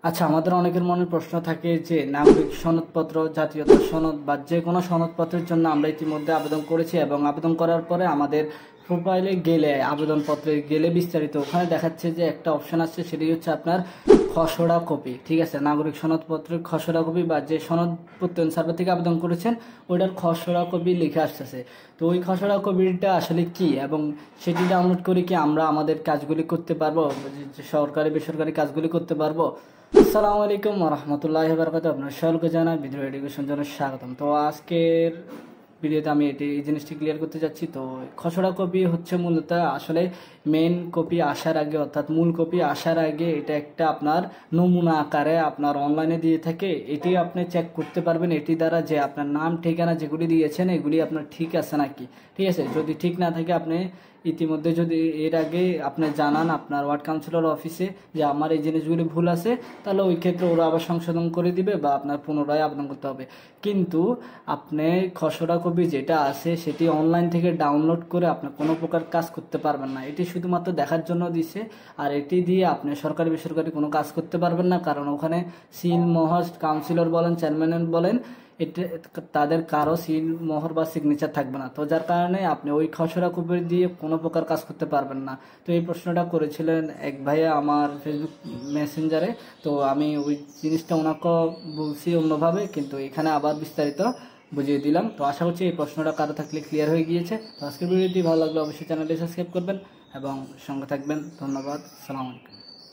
আচ্ছা, আমাদের অনেকের মনে প্রশ্ন থাকে যে নাগরিক সনদপত্র, জাতীয়তা সনদ বা যে কোনো সনদপত্রের জন্য আমরা ইতিমধ্যে আবেদন করেছি এবং আবেদন করার পরে আমাদের প্রোফাইলে গেলে, আবেদনপত্রে গেলে বিস্তারিত ওখানে দেখাচ্ছে যে একটা অপশন আছে, সেটি হচ্ছে আপনার খসড়া কপি। ঠিক আছে, নাগরিক সনদপত্রের খসড়া কপি বা যে সনদ প্রত্যয়ন সার্ভে থেকে আবেদন করেছেন ওইটার খসড়া কপি লিখে আসতেছে। তো ওই খসড়া কপিটা আসলে কি এবং সেটি ডাউনলোড করে কি আমরা আমাদের কাজগুলি করতে পারবো, যে সরকারি বেসরকারি কাজগুলি করতে পারবো? আসসালামু আলাইকুম রহমতুল্লাহ বারকাতুহু। আপনার সকলকে জানাই ভিডিও এডুকেশন জানার স্বাগতম। তো আজকের ভিডিওতে আমি এই জিনিসটি ক্লিয়ার করতে যাচ্ছি। তো খসড়া কপি হচ্ছে মূলত আসলে মেন কপি আসার আগে, অর্থাৎ মূল কপি আসার আগে এটা একটা আপনার নমুনা আকারে আপনার অনলাইনে দিয়ে থাকে। এটি আপনি চেক করতে পারবেন এটি দ্বারা যে আপনার নাম ঠিকানা যেগুলি দিয়েছেন এগুলি আপনার ঠিক আছে নাকি। ঠিক আছে, যদি ঠিক না থাকে আপনি ইতিমধ্যে যদি এর আগে আপনি জানান আপনার ওয়ার্ড কাউন্সিলর অফিসে যে আমার এই জিনিসগুলি ভুল আছে, তাহলে ওই ক্ষেত্রে ওরা আবার সংশোধন করে দিবে বা আপনার পুনরায় আবেদন করতে হবে। কিন্তু আপনি খসড়া কপি যেটা আছে সেটি অনলাইন থেকে ডাউনলোড করে আপনি কোনো প্রকার কাজ করতে পারবেন না। এটি শুধুমাত্র দেখার জন্য দিছে, আর এটি দিয়ে আপনি সরকারি বেসরকারি কোনো কাজ করতে পারবেন না, কারণ ওখানে সিল মোহর কাউন্সিলর বলেন, চেয়ারম্যান বলেন, এটা তাদের কারো সিল মোহর বা সিগনেচার থাকবে না। তো যার কারণে আপনি ওই খসড়া কপি দিয়ে কোনো প্রকার কাজ করতে পারবেন না। তো এই প্রশ্নটা করেছিলেন এক ভাইয়া আমার ফেসবুক মেসেঞ্জারে। তো আমি ওই জিনিসটা ওনাকে বলছি অন্যভাবে, কিন্তু এখানে আবার বিস্তারিত বুঝিয়ে দিলাম। তো আশা করছি এই প্রশ্নটা কারো থাকলে ক্লিয়ার হয়ে গিয়েছে। তো আজকের ভিডিওটি ভালো লাগলে অবশ্যই চ্যানেলটি সাবস্ক্রাইব করবেন এবং সঙ্গে থাকবেন। ধন্যবাদ। সালাম আলাইকুম।